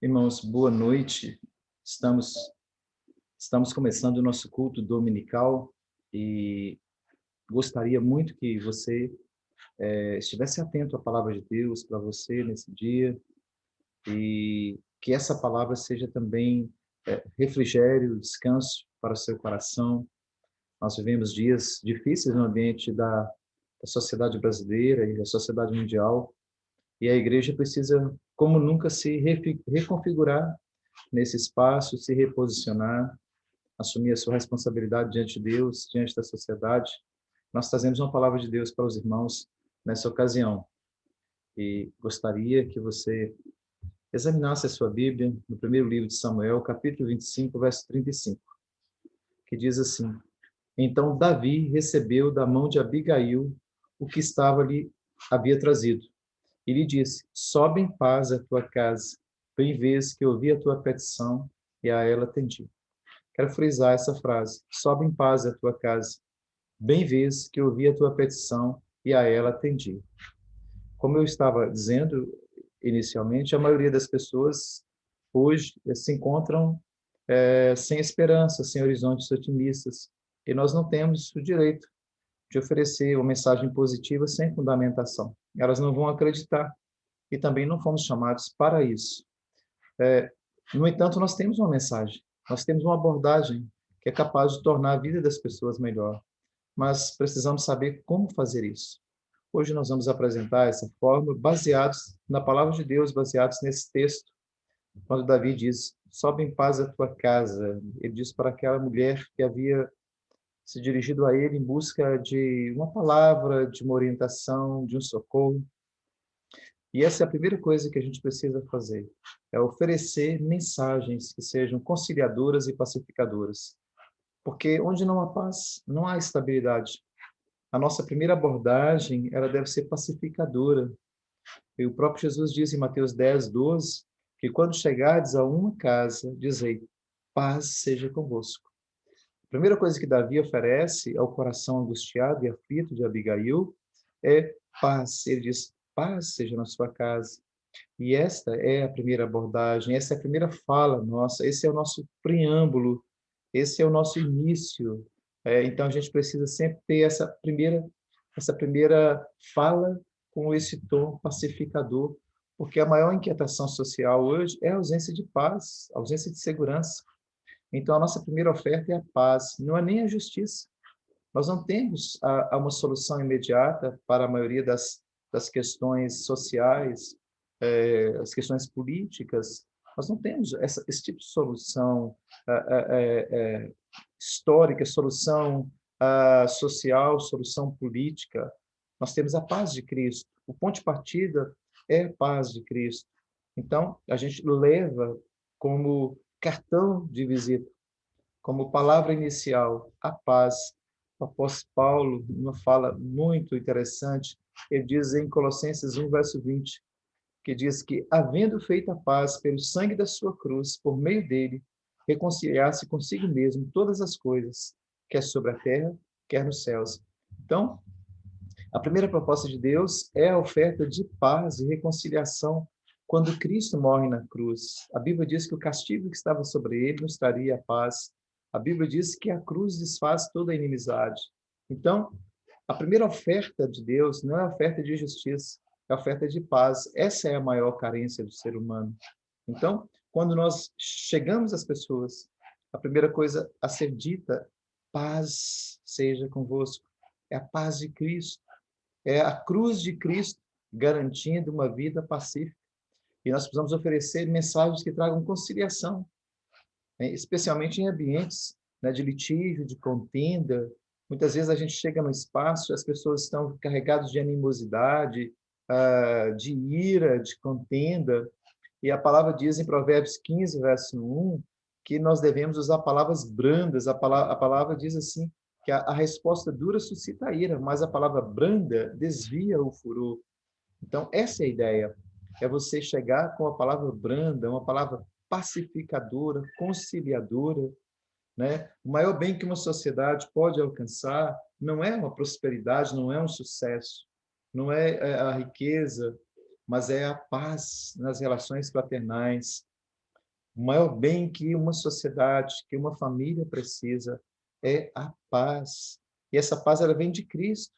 Irmãos, boa noite. Estamos, estamos começando o nosso culto dominical e gostaria muito que você estivesse atento à palavra de Deus para você nesse dia e que essa palavra seja também refrigério, descanso para o seu coração. Nós vivemos dias difíceis no ambiente da sociedade brasileira e da sociedade mundial e a igreja precisa, como nunca, se reconfigurar nesse espaço, se reposicionar, assumir a sua responsabilidade diante de Deus, diante da sociedade. Nós trazemos uma palavra de Deus para os irmãos nessa ocasião. E gostaria que você examinasse a sua Bíblia no primeiro livro de Samuel, capítulo 25, verso 35, que diz assim: Então Davi recebeu da mão de Abigail o que havia trazido. E lhe disse: Sobe em paz à tua casa, bem vês que ouvi a tua petição e a ela atendi. Quero frisar essa frase: sobe em paz à tua casa. Bem vês que ouvi a tua petição e a ela atendi. Como eu estava dizendo inicialmente, a maioria das pessoas hoje se encontram sem esperança, sem horizontes otimistas. E nós não temos o direito de oferecer uma mensagem positiva sem fundamentação. Elas não vão acreditar. E também não fomos chamados para isso. No entanto, nós temos uma mensagem, nós temos uma abordagem que é capaz de tornar a vida das pessoas melhor, mas precisamos saber como fazer isso. Hoje nós vamos apresentar essa forma baseados na palavra de Deus, baseados nesse texto, quando Davi diz: sobe em paz a tua casa. Ele diz para aquela mulher que havia se dirigido a ele em busca de uma palavra, de uma orientação, de um socorro. E essa é a primeira coisa que a gente precisa fazer, é oferecer mensagens que sejam conciliadoras e pacificadoras. Porque onde não há paz, não há estabilidade. A nossa primeira abordagem, ela deve ser pacificadora. E o próprio Jesus diz em Mateus 10, 12, que quando chegardes a uma casa, dizei: paz seja convosco. A primeira coisa que Davi oferece ao coração angustiado e aflito de Abigail é paz. Ele diz: paz seja na sua casa. E esta é a primeira abordagem, essa é a primeira fala nossa, esse é o nosso preâmbulo, esse é o nosso início. Então, a gente precisa sempre ter essa primeira fala com esse tom pacificador, porque a maior inquietação social hoje é a ausência de paz, a ausência de segurança. Então, a nossa primeira oferta é a paz, não é nem a justiça. Nós não temos uma solução imediata para a maioria das questões sociais, as questões políticas. Nós não temos esse tipo de solução histórica, solução social, solução política. Nós temos a paz de Cristo. O ponto de partida é a paz de Cristo. Então, a gente leva como cartão de visita, como palavra inicial, a paz. O apóstolo Paulo, numa fala muito interessante, ele diz em Colossenses 1, verso 20, que diz que, havendo feito a paz pelo sangue da sua cruz, por meio dele, reconciliar-se consigo mesmo todas as coisas, quer sobre a terra, quer nos céus. Então, a primeira proposta de Deus é a oferta de paz e reconciliação quando Cristo morre na cruz. A Bíblia diz que o castigo que estava sobre ele nos traria a paz. A Bíblia diz que a cruz desfaz toda a inimizade. Então, a primeira oferta de Deus não é a oferta de justiça, é a oferta de paz. Essa é a maior carência do ser humano. Então, quando nós chegamos às pessoas, a primeira coisa a ser dita: paz seja convosco. É a paz de Cristo. É a cruz de Cristo garantindo uma vida pacífica. E nós precisamos oferecer mensagens que tragam conciliação, né? Especialmente em ambientes, né, de litígio, de contenda. Muitas vezes a gente chega no espaço e as pessoas estão carregadas de animosidade, de ira, de contenda. E a palavra diz em Provérbios 15, verso 1, que nós devemos usar palavras brandas. A palavra diz assim, que a resposta dura suscita a ira, mas a palavra branda desvia o furor. Então, essa é a ideia. É você chegar com a palavra branda, uma palavra pacificadora, conciliadora, né? O maior bem que uma sociedade pode alcançar não é uma prosperidade, não é um sucesso, não é a riqueza, mas é a paz nas relações fraternais, O maior bem que uma sociedade, que uma família precisa é a paz. E essa paz, ela vem de Cristo.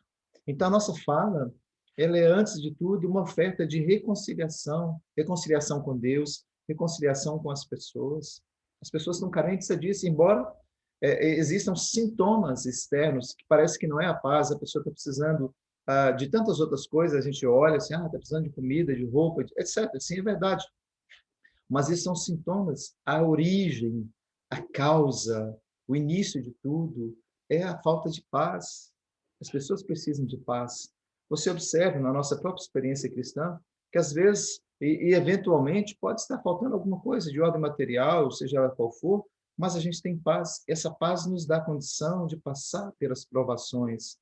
Então, a nossa fala, ela é, antes de tudo, uma oferta de reconciliação, reconciliação com Deus, reconciliação com as pessoas. As pessoas estão carentes disso, embora existam sintomas externos que parece que não é a paz, a pessoa está precisando de tantas outras coisas, a gente olha assim, está precisando de comida, de roupa, etc. Sim, é verdade. Mas esses são sintomas. A origem, a causa, o início de tudo é a falta de paz. As pessoas precisam de paz. Você observa na nossa própria experiência cristã que às vezes e eventualmente pode estar faltando alguma coisa de ordem material, seja ela qual for, mas a gente tem paz. Essa paz nos dá condição de passar pelas provações.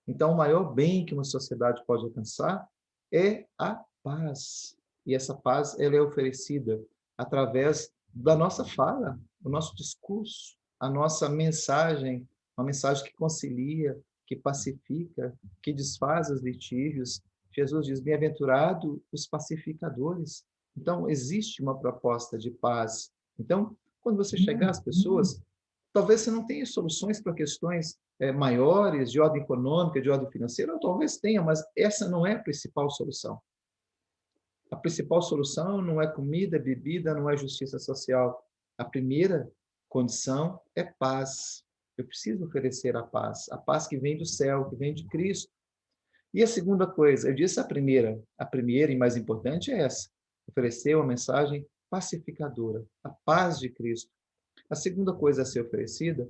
Então, o maior bem que uma sociedade pode alcançar é a paz. E essa paz, ela é oferecida através da nossa fala, do nosso discurso, a nossa mensagem, uma mensagem que concilia, que pacifica, que desfaz os litígios. Jesus diz: bem-aventurado os pacificadores. Então, existe uma proposta de paz. Então, quando você chegar às pessoas, talvez você não tenha soluções para questões maiores, de ordem econômica, de ordem financeira, ou talvez tenha, mas essa não é a principal solução. A principal solução não é comida, bebida, não é justiça social. A primeira condição é paz. Eu preciso oferecer a paz que vem do céu, que vem de Cristo. E a segunda coisa, eu disse a primeira e mais importante é essa, oferecer uma mensagem pacificadora, a paz de Cristo. A segunda coisa a ser oferecida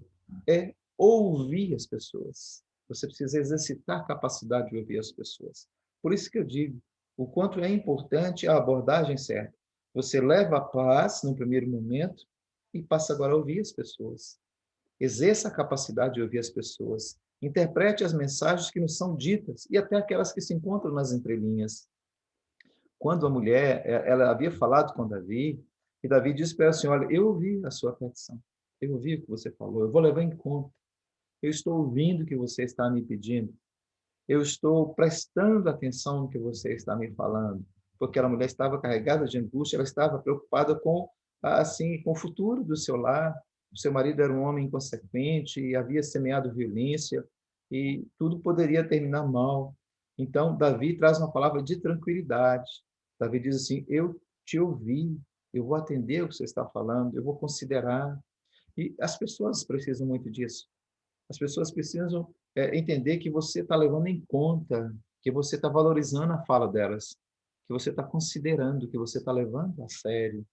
é ouvir as pessoas. Você precisa exercitar a capacidade de ouvir as pessoas. Por isso que eu digo, o quanto é importante a abordagem certa. Você leva a paz no primeiro momento e passa agora a ouvir as pessoas. Exerça a capacidade de ouvir as pessoas. Interprete as mensagens que nos são ditas e até aquelas que se encontram nas entrelinhas. Quando a mulher, ela havia falado com Davi, e Davi disse para ela assim: olha, eu ouvi a sua petição, eu ouvi o que você falou, eu vou levar em conta, eu estou ouvindo o que você está me pedindo, eu estou prestando atenção no que você está me falando, porque aquela mulher estava carregada de angústia, ela estava preocupada com assim, com o futuro do seu lar. O seu marido era um homem inconsequente e havia semeado violência e tudo poderia terminar mal. Então, Davi traz uma palavra de tranquilidade. Davi diz assim: eu te ouvi, eu vou atender o que você está falando, eu vou considerar. E as pessoas precisam muito disso. As pessoas precisam entender que você está levando em conta, que você está valorizando a fala delas, que você está considerando, que você está levando a sério.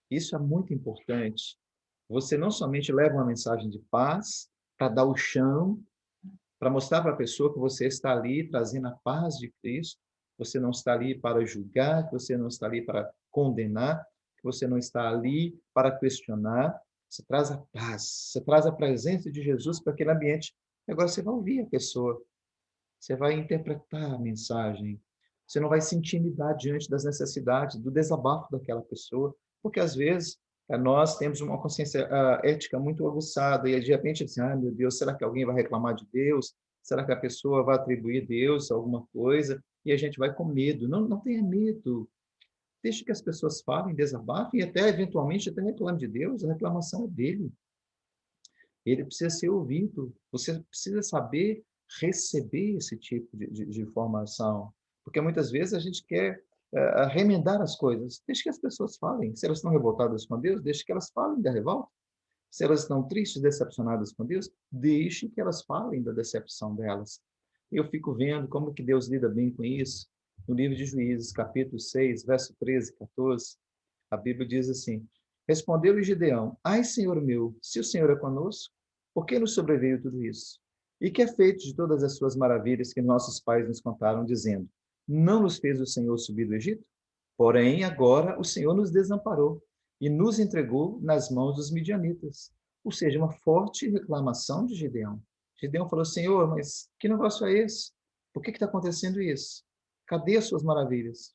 Isso é muito importante. Você não somente leva uma mensagem de paz para dar o chão, para mostrar para a pessoa que você está ali trazendo a paz de Cristo, você não está ali para julgar, que você não está ali para condenar, que você não está ali para questionar. Você traz a paz, você traz a presença de Jesus para aquele ambiente. Agora você vai ouvir a pessoa, você vai interpretar a mensagem, você não vai se intimidar diante das necessidades, do desabafo daquela pessoa, porque às vezes nós temos uma consciência ética muito aguçada e de repente assim, meu Deus, será que alguém vai reclamar de Deus? Será que a pessoa vai atribuir a Deus alguma coisa? E a gente vai com medo. Não, não tenha medo. Deixe que as pessoas falem, desabafem e até eventualmente até reclamem de Deus. A reclamação é dele. Ele precisa ser ouvido. Você precisa saber receber esse tipo de informação. Porque muitas vezes a gente quer remendar as coisas. Deixe que as pessoas falem. Se elas estão revoltadas com Deus, deixe que elas falem da revolta. Se elas estão tristes, decepcionadas com Deus, deixe que elas falem da decepção delas. Eu fico vendo como que Deus lida bem com isso. No livro de Juízes, capítulo 6, verso 13 e 14, a Bíblia diz assim: respondeu-lhe Gideão: ai, Senhor meu, se o Senhor é conosco, por que nos sobreveio tudo isso? E que é feito de todas as suas maravilhas que nossos pais nos contaram, dizendo: não nos fez o Senhor subir do Egito? Porém, agora o Senhor nos desamparou e nos entregou nas mãos dos midianitas. Ou seja, uma forte reclamação de Gideão. Gideão falou: Senhor, mas que negócio é esse? Por que está acontecendo isso? Cadê as suas maravilhas?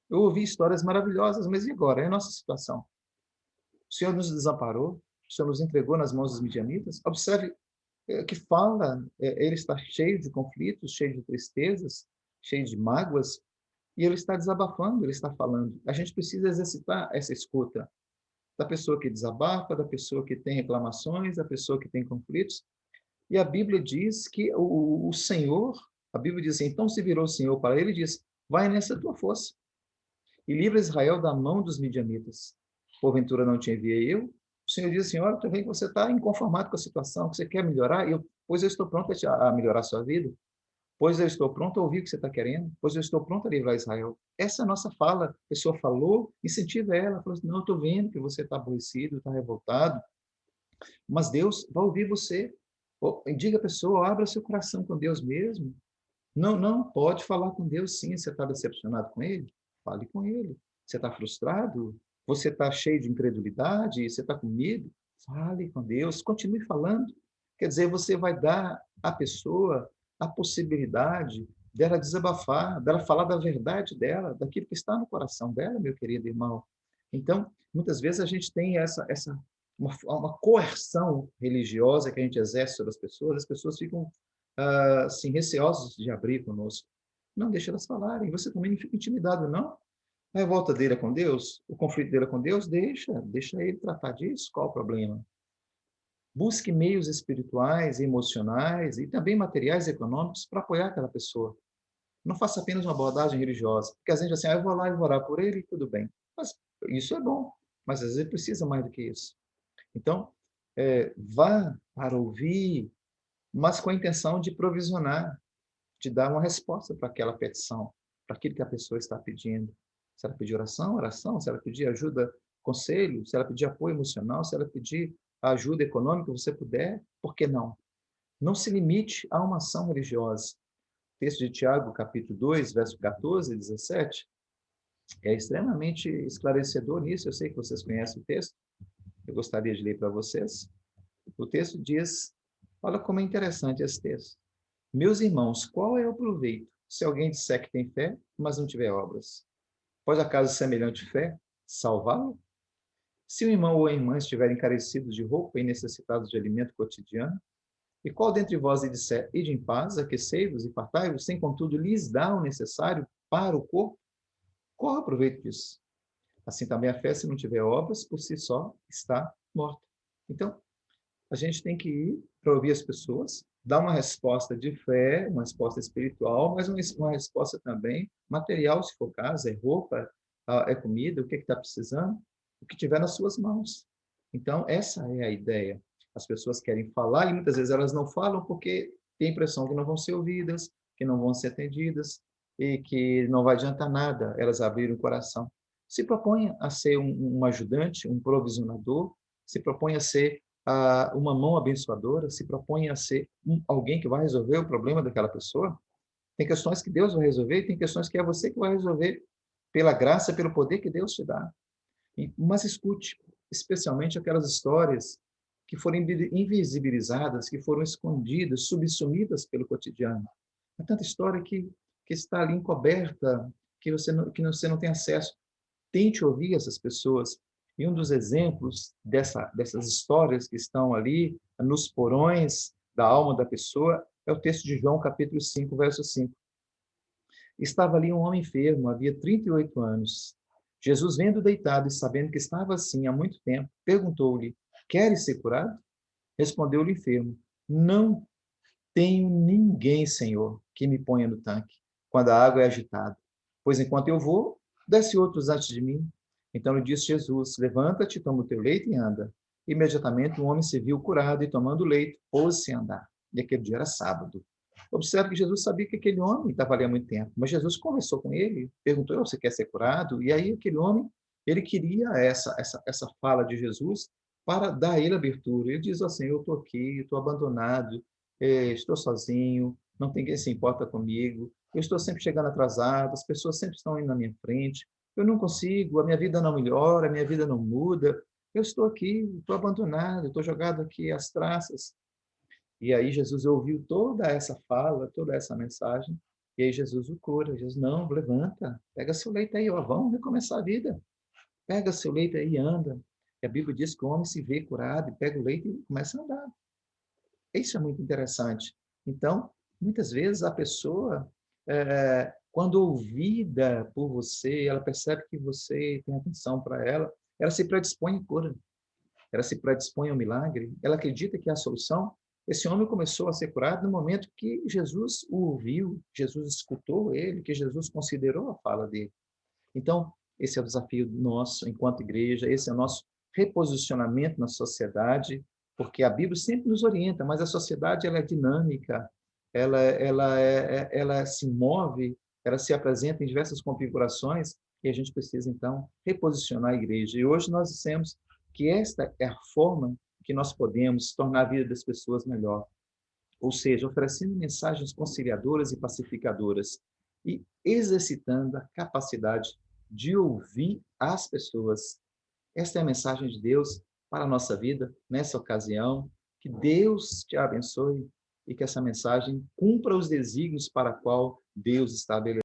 Eu ouvi histórias maravilhosas, mas e agora? É a nossa situação. O Senhor nos desamparou, o Senhor nos entregou nas mãos dos midianitas. Observe que fala, ele está cheio de conflitos, cheio de tristezas, cheio de mágoas, e ele está desabafando, ele está falando. A gente precisa exercitar essa escuta. da pessoa que desabafa, da pessoa que tem reclamações, da pessoa que tem conflitos. E a Bíblia diz que o Senhor, a Bíblia diz assim, então se virou o Senhor para ele e diz, vai nessa tua força e livra Israel da mão dos midianitas. Porventura não te enviei eu? O Senhor diz assim, olha, tu vem que você está inconformado com a situação, que você quer melhorar, pois eu estou pronto a melhorar a sua vida. Pois eu estou pronto a ouvir o que você está querendo, pois eu estou pronto a livrar Israel. Essa é a nossa fala. A pessoa falou, incentiva ela, falou assim, não, eu estou vendo que você está aborrecido, está revoltado, mas Deus vai ouvir você. Diga à pessoa, abra seu coração com Deus mesmo. Não, não, pode falar com Deus sim, você está decepcionado com Ele? Fale com Ele. Você está frustrado? Você está cheio de incredulidade? Você está com medo? Fale com Deus, continue falando. Quer dizer, você vai dar à pessoa a possibilidade dela desabafar, dela falar da verdade dela, daquilo que está no coração dela, meu querido irmão. Então, muitas vezes a gente tem uma coerção religiosa que a gente exerce sobre as pessoas ficam assim, receosos de abrir conosco. Não, deixa elas falarem. Você também não fica intimidado, não. A revolta dele é com Deus, o conflito dele é com Deus, deixa ele tratar disso, qual o problema? Busque meios espirituais, emocionais e também materiais e econômicos para apoiar aquela pessoa. Não faça apenas uma abordagem religiosa, porque às vezes assim, eu vou lá e vou orar por ele e tudo bem. Mas isso é bom, mas às vezes precisa mais do que isso. Então, vá para ouvir, mas com a intenção de provisionar, de dar uma resposta para aquela petição, para aquilo que a pessoa está pedindo. Se ela pedir oração, oração. Se ela pedir ajuda, conselho. Se ela pedir apoio emocional, se ela pedir ajuda econômica, você puder, por que não? Não se limite a uma ação religiosa. O texto de Tiago, capítulo 2, verso 14 e 17, é extremamente esclarecedor nisso. Eu sei que vocês conhecem o texto. Eu gostaria de ler para vocês. O texto diz, olha como é interessante esse texto. Meus irmãos, qual é o proveito se alguém disser que tem fé, mas não tiver obras? Pode acaso semelhante fé salvá-lo? Se o irmão ou a irmã estiverem carecidos de roupa e necessitados de alimento cotidiano, e qual dentre vós lhe disser, ide em paz, aquecei-vos e fartai-vos, sem contudo lhes dá o necessário para o corpo, qual é o proveito disso? Assim também a fé, se não tiver obras, por si só está morta. Então, a gente tem que ir para ouvir as pessoas, dar uma resposta de fé, uma resposta espiritual, mas uma resposta também material, se for caso, é roupa, é comida, o que está precisando, o que tiver nas suas mãos. Então, essa é a ideia. As pessoas querem falar e muitas vezes elas não falam porque têm a impressão que não vão ser ouvidas, que não vão ser atendidas e que não vai adiantar nada elas abrirem o coração. Se propõe a ser um ajudante, um provisionador, se propõe a ser uma mão abençoadora, se propõe a ser alguém que vai resolver o problema daquela pessoa. Tem questões que Deus vai resolver e tem questões que é você que vai resolver pela graça, pelo poder que Deus te dá. Mas escute, especialmente aquelas histórias que foram invisibilizadas, que foram escondidas, subsumidas pelo cotidiano. Há tanta história que está ali encoberta, que você não tem acesso. Tente ouvir essas pessoas. E um dos exemplos dessas histórias que estão ali, nos porões da alma da pessoa, é o texto de João, capítulo 5, verso 5. Estava ali um homem enfermo, havia 38 anos. Jesus, vendo deitado e sabendo que estava assim há muito tempo, perguntou-lhe, queres ser curado? Respondeu-lhe o enfermo, não tenho ninguém, Senhor, que me ponha no tanque, quando a água é agitada. Pois enquanto eu vou, desce outros antes de mim. Então lhe disse Jesus, levanta-te, toma o teu leito e anda. Imediatamente o homem se viu curado e, tomando o leito, pôs-se a andar. E aquele dia era sábado. Observe que Jesus sabia que aquele homem estava ali há muito tempo, mas Jesus conversou com ele, perguntou, você quer ser curado? E aí aquele homem, ele queria essa fala de Jesus para dar a ele abertura. Ele diz assim, eu estou aqui, estou abandonado, estou sozinho, não tem quem se importa comigo, eu estou sempre chegando atrasado, as pessoas sempre estão indo na minha frente, eu não consigo, a minha vida não melhora, a minha vida não muda, eu estou aqui, estou abandonado, estou jogado aqui às traças. E aí Jesus ouviu toda essa fala, toda essa mensagem, e aí Jesus o cura. Jesus, não, levanta, pega seu leito aí, ó, vamos recomeçar a vida. Pega seu leito aí e anda. E a Bíblia diz que o homem se vê curado, e pega o leito e começa a andar. Isso é muito interessante. Então, muitas vezes a pessoa, quando ouvida por você, ela percebe que você tem atenção para ela, ela se predispõe à cura, ela se predispõe ao milagre, ela acredita que é a solução. Esse homem começou a ser curado no momento que Jesus o ouviu, Jesus escutou ele, que Jesus considerou a fala dele. Então, esse é o desafio nosso enquanto igreja, esse é o nosso reposicionamento na sociedade, porque a Bíblia sempre nos orienta, mas a sociedade ela é dinâmica, ela se move, ela se apresenta em diversas configurações e a gente precisa, então, reposicionar a igreja. E hoje nós dissemos que esta é a forma que nós podemos tornar a vida das pessoas melhor, ou seja, oferecendo mensagens conciliadoras e pacificadoras e exercitando a capacidade de ouvir as pessoas. Esta é a mensagem de Deus para a nossa vida nessa ocasião. Que Deus te abençoe e que essa mensagem cumpra os desígnios para a qual Deus estabeleceu.